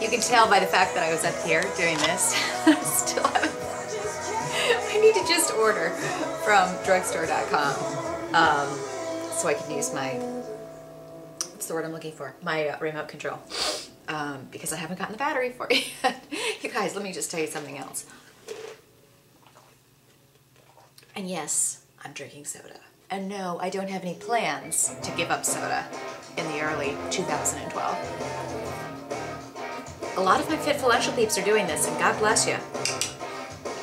You can tell by the fact that I was up here doing this. I still haven't. I need to just order from drugstore.com so I can use my, what's the word I'm looking for? My remote control. Because I haven't gotten the battery for it yet. You guys, let me just tell you something else. And yes, I'm drinking soda. And no, I don't have any plans to give up soda in the early 2012. A lot of my Fitfulential peeps are doing this, and God bless you.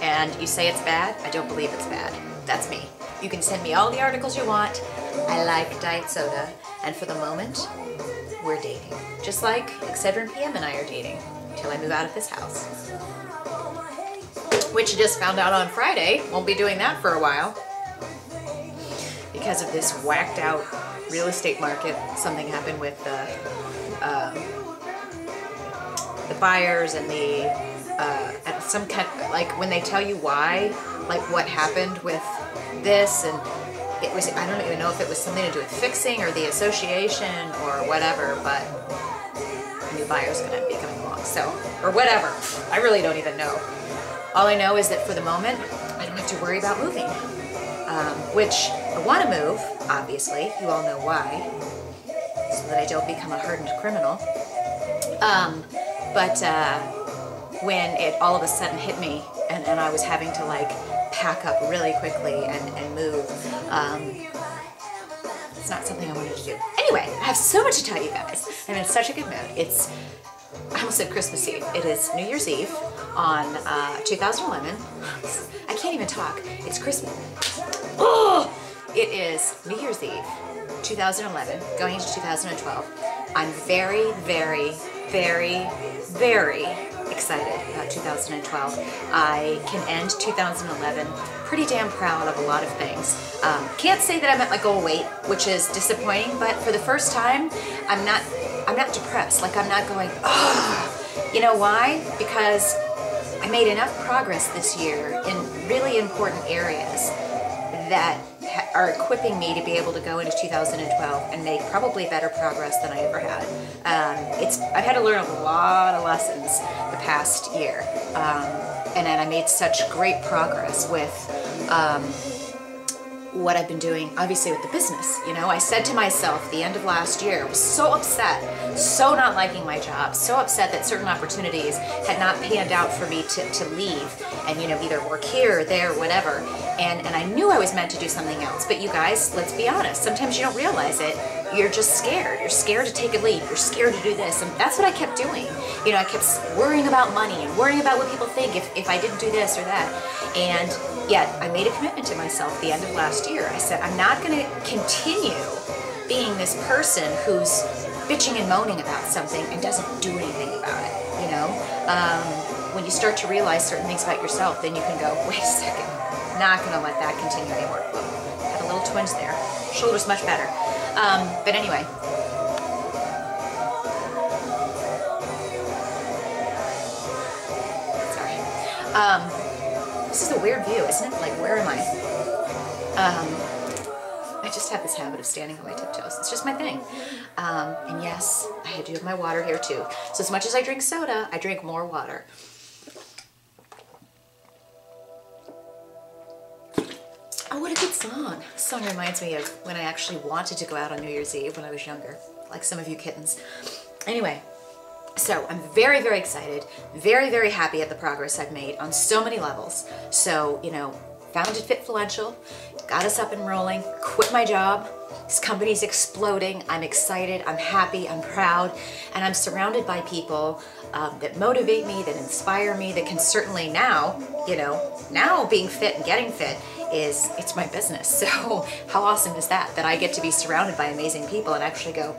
And you say it's bad? I don't believe it's bad. That's me. You can send me all the articles you want. I like diet soda, and for the moment, we're dating. Just like Excedrin PM and I are dating, until I move out of this house. Which you just found out on Friday. Won't be doing that for a while. Because of this whacked out real estate market, something happened with the buyers and the some kind, like when they tell you why, like what happened with this, and it was, I don't even know if it was something to do with fixing or the association or whatever, but a new buyer's gonna be coming along, so, or whatever. I really don't even know. All I know is that for the moment, I don't have to worry about moving, which I want to move, obviously. You all know why, so that I don't become a hardened criminal. But when it all of a sudden hit me, and I was having to like pack up really quickly and move, it's not something I wanted to do. Anyway, I have so much to tell you guys. I'm in such a good mood. It's, I almost said Christmas Eve. It is New Year's Eve on 2011. I can't even talk. It's Christmas. Oh! It is New Year's Eve, 2011, going into 2012. I'm very, very, very, very excited about 2012. I can end 2011 pretty damn proud of a lot of things. Can't say that I'm at my goal weight, which is disappointing, but for the first time, I'm not depressed. Like, I'm not going, oh. You know why? Because I made enough progress this year in really important areas that are equipping me to be able to go into 2012 and make probably better progress than I ever had. I've had to learn a lot of lessons the past year, and then I made such great progress with what I've been doing, obviously with the business. You know, I said to myself the end of last year, I was so upset, so not liking my job, so upset that certain opportunities had not panned out for me to leave and, you know, either work here or there, whatever. And I knew I was meant to do something else. But you guys, let's be honest, sometimes you don't realize it. You're just scared. You're scared to take a leap. You're scared to do this. And that's what I kept doing. You know, I kept worrying about money and worrying about what people think if I didn't do this or that. And yet I made a commitment to myself the end of last year. I said, I'm not going to continue being this person who's bitching and moaning about something and doesn't do anything about it, you know? When you start to realize certain things about yourself, then you can go, wait a second, not going to let that continue anymore. Had a little twinge there. Shoulder's much better. But anyway. Sorry. This is a weird view, isn't it? Like, where am I? I just have this habit of standing on my tiptoes. It's just my thing. And yes, I do have my water here too. So as much as I drink soda, I drink more water. Oh, what a good song. This song reminds me of when I actually wanted to go out on New Year's Eve when I was younger, like some of you kittens. Anyway, so I'm very, very excited, very, very happy at the progress I've made on so many levels. So, you know, founded Fitfulential, got us up and rolling, quit my job. This company's exploding. I'm excited, I'm happy, I'm proud, and I'm surrounded by people that motivate me, that inspire me, that can certainly now, you know, now being fit and getting fit it's my business. So how awesome is that I get to be surrounded by amazing people and actually go,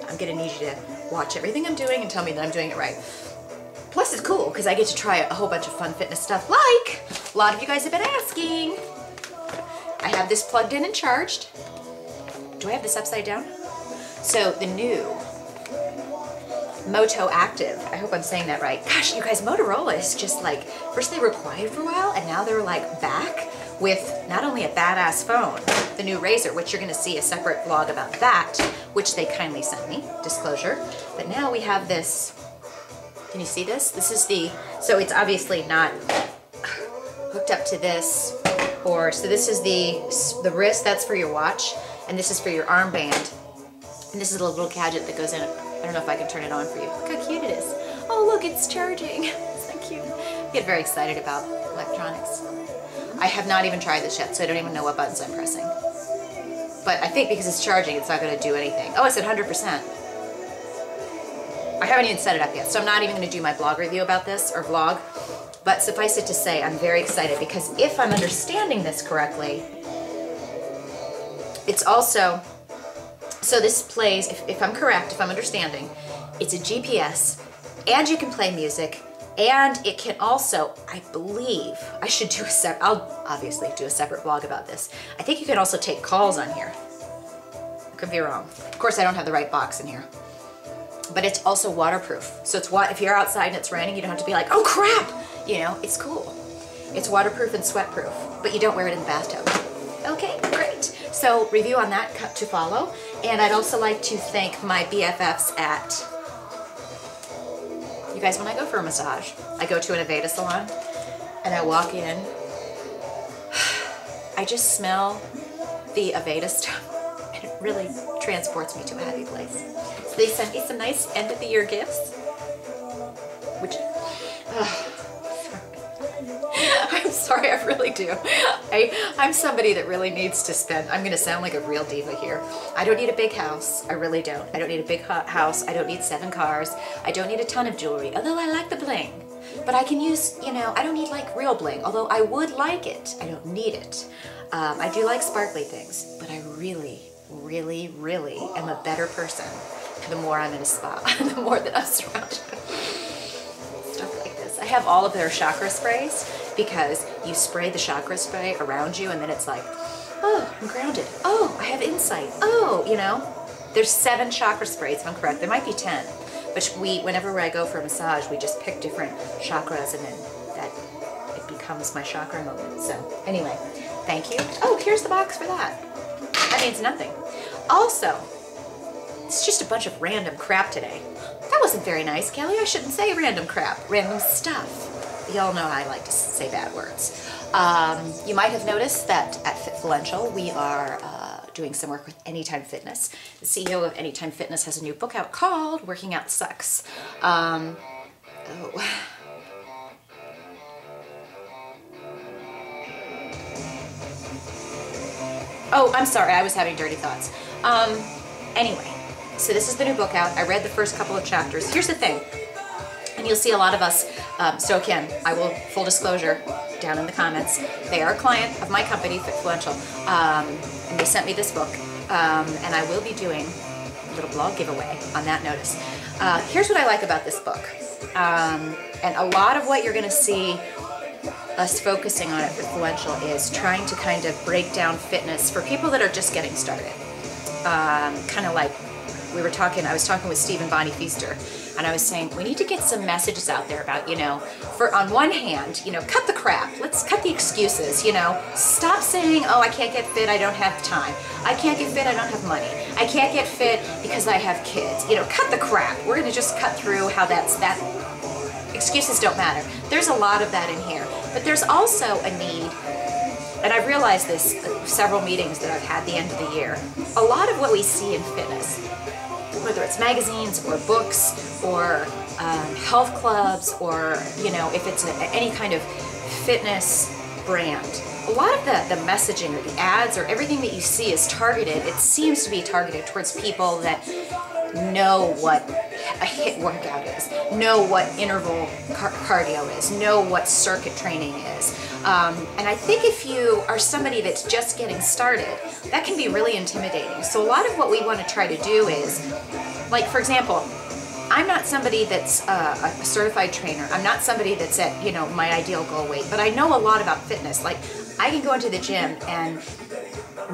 I'm gonna need you to watch everything I'm doing and tell me that I'm doing it right. Plus it's cool because I get to try a whole bunch of fun fitness stuff, like a lot of you guys have been asking. I have this plugged in and charged. Do I have this upside down? So the new Moto Active, I hope I'm saying that right. Gosh, you guys, Motorola is just like, first they were quiet for a while and now they're like back with not only a badass phone, the new Razr, which you're gonna see a separate vlog about that, which they kindly sent me, disclosure, but now we have this Can you see this? This is the, so it's obviously not hooked up to this, or, so this is the wrist, that's for your watch, and this is for your armband. And this is a little gadget that goes in. I don't know if I can turn it on for you. Look how cute it is. Oh look, it's charging. Isn't that cute? I get very excited about electronics. I have not even tried this yet, so I don't even know what buttons I'm pressing. But I think because it's charging, it's not going to do anything. Oh, it's at 100%. I haven't even set it up yet, so I'm not even going to do my blog review about this, or vlog. But suffice it to say, I'm very excited because if I'm understanding this correctly, it's also, so this plays, if I'm correct, if I'm understanding, it's a GPS, and you can play music, and it can also, I believe, I should do I'll obviously do a separate vlog about this. I think you can also take calls on here. I could be wrong. Of course, I don't have the right box in here. But it's also waterproof. So it's if you're outside and it's raining, you don't have to be like, oh crap! You know, it's cool. It's waterproof and sweatproof, but you don't wear it in the bathtub. Okay, great. So review on that to follow. And I'd also like to thank my BFFs at, you guys, when I go for a massage, I go to an Aveda salon and I walk in, I just smell the Aveda stuff and it really transports me to a happy place. So they sent me some nice end of the year gifts, which, I'm sorry, I really do. I'm somebody that really needs to spend, I'm gonna sound like a real diva here. I don't need a big house, I really don't. I don't need a big house, I don't need 7 cars, I don't need a ton of jewelry, although I like the bling. But I can use, you know, I don't need like real bling, although I would like it. I don't need it. I do like sparkly things, but I really, really, really am a better person the more I'm in a spa, the more that I'm surrounded with stuff like this. I have all of their chakra sprays because you spray the chakra spray around you and then it's like, oh, I'm grounded. Oh, I have insight. Oh, you know, there's 7 chakra sprays if I'm correct. There might be 10, but whenever I go for a massage, we just pick different chakras and then it becomes my chakra moment. So anyway, thank you. Oh, here's the box for that. That means nothing. Also, it's just a bunch of random crap today. That wasn't very nice, Kelly. I shouldn't say random crap, random stuff. Y'all know I like to say bad words. You might have noticed that at Fitfluential, we are doing some work with Anytime Fitness. The CEO of Anytime Fitness has a new book out called Working Out Sucks. Oh, I'm sorry, I was having dirty thoughts. Anyway, so this is the new book out. I read the first couple of chapters. Here's the thing, and you'll see a lot of us, so again, I will, full disclosure, down in the comments, they are a client of my company, Fitfluential, and they sent me this book, and I will be doing a little blog giveaway on that notice. Here's what I like about this book, and a lot of what you're gonna see us focusing on at Fitfluential is trying to kind of break down fitness for people that are just getting started. Kind of like I was talking with Steve and Bonnie Feaster, and I was saying we need to get some messages out there about, you know, on one hand, you know, cut the crap. Let's cut the excuses, you know. Stop saying, oh, I can't get fit, I don't have time. I can't get fit, I don't have money. I can't get fit because I have kids. You know, cut the crap. We're gonna just cut through how that excuses don't matter. There's a lot of that in here, but there's also a need, and I've realized this several meetings that I've had the end of the year. A lot of what we see in fitness, whether it's magazines or books or health clubs or, you know, if it's any kind of fitness brand, a lot of the messaging or the ads or everything that you see is targeted. It seems to be targeted towards people that know what a HIIT workout is, know what interval cardio is, know what circuit training is. And I think if you are somebody that's just getting started, that can be really intimidating. So a lot of what we want to try to do is, like for example, I'm not somebody that's a certified trainer. I'm not somebody that's at, you know, my ideal goal weight, but I know a lot about fitness. Like I can go into the gym and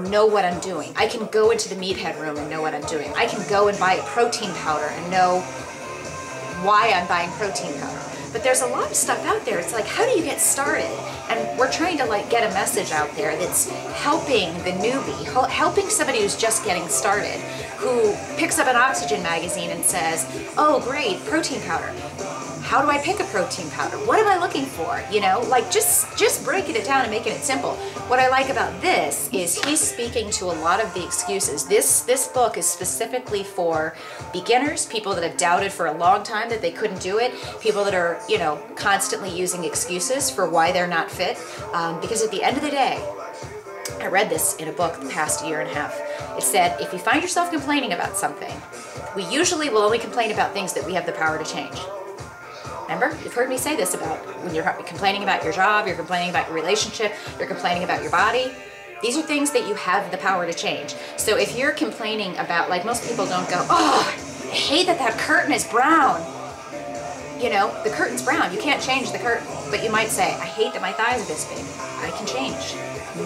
know what I'm doing. I can go into the meathead room and know what I'm doing. I can go and buy a protein powder and know why I'm buying protein powder. But there's a lot of stuff out there. It's like, how do you get started? And we're trying to like get a message out there that's helping the newbie, helping somebody who's just getting started, who picks up an Oxygen magazine and says, oh great, protein powder. How do I pick a protein powder? What am I looking for? You know, like just breaking it down and making it simple. What I like about this is he's speaking to a lot of the excuses. This book is specifically for beginners, people that have doubted for a long time that they couldn't do it, people that are, you know, constantly using excuses for why they're not fit. Because at the end of the day, I read this in a book the past year and a half. It said, if you find yourself complaining about something, we usually will only complain about things that we have the power to change. Remember, you've heard me say this about when you're complaining about your job, you're complaining about your relationship, you're complaining about your body. These are things that you have the power to change. So if you're complaining about, like most people don't go, oh, I hate that that curtain is brown. You know, the curtain's brown, you can't change the curtain. But you might say, I hate that my thighs are this big. I can change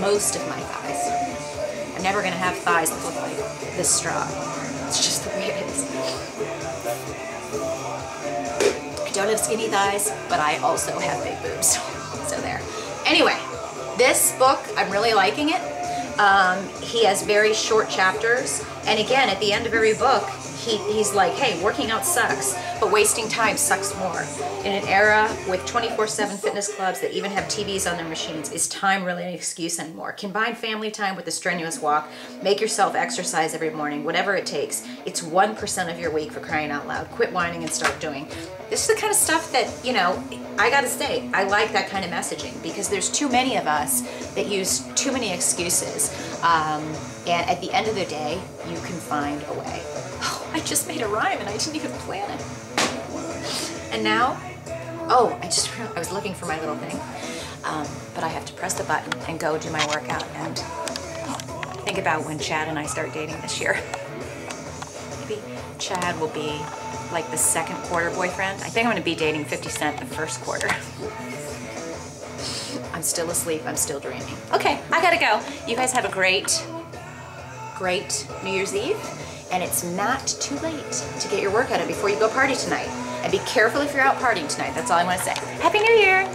most of my thighs. I'm never gonna have thighs that look like this strong. It's just the way it is. I don't have skinny thighs, but I also have big boobs, so there. Anyway, this book, I'm really liking it. He has very short chapters, and again, at the end of every book, he's like, hey, working out sucks, but wasting time sucks more. In an era with 24/7 fitness clubs that even have TVs on their machines, is time really an excuse anymore? Combine family time with a strenuous walk, make yourself exercise every morning, whatever it takes. It's 1% of your week, for crying out loud. Quit whining and start doing. This is the kind of stuff that, you know, I gotta say, I like that kind of messaging, because there's too many of us that use too many excuses. And at the end of the day, you can find a way. Oh, I just made a rhyme and I didn't even plan it. And now, oh, I was looking for my little thing, but I have to press the button and go do my workout and think about when Chad and I start dating this year. Maybe Chad will be like the second quarter boyfriend. I think I'm gonna be dating 50 Cent the first quarter. I'm still asleep, I'm still dreaming. Okay, I gotta go. You guys have a great New Year's Eve, and it's not too late to get your workout in before you go party tonight. And be careful if you're out partying tonight, that's all I wanna say. Happy New Year!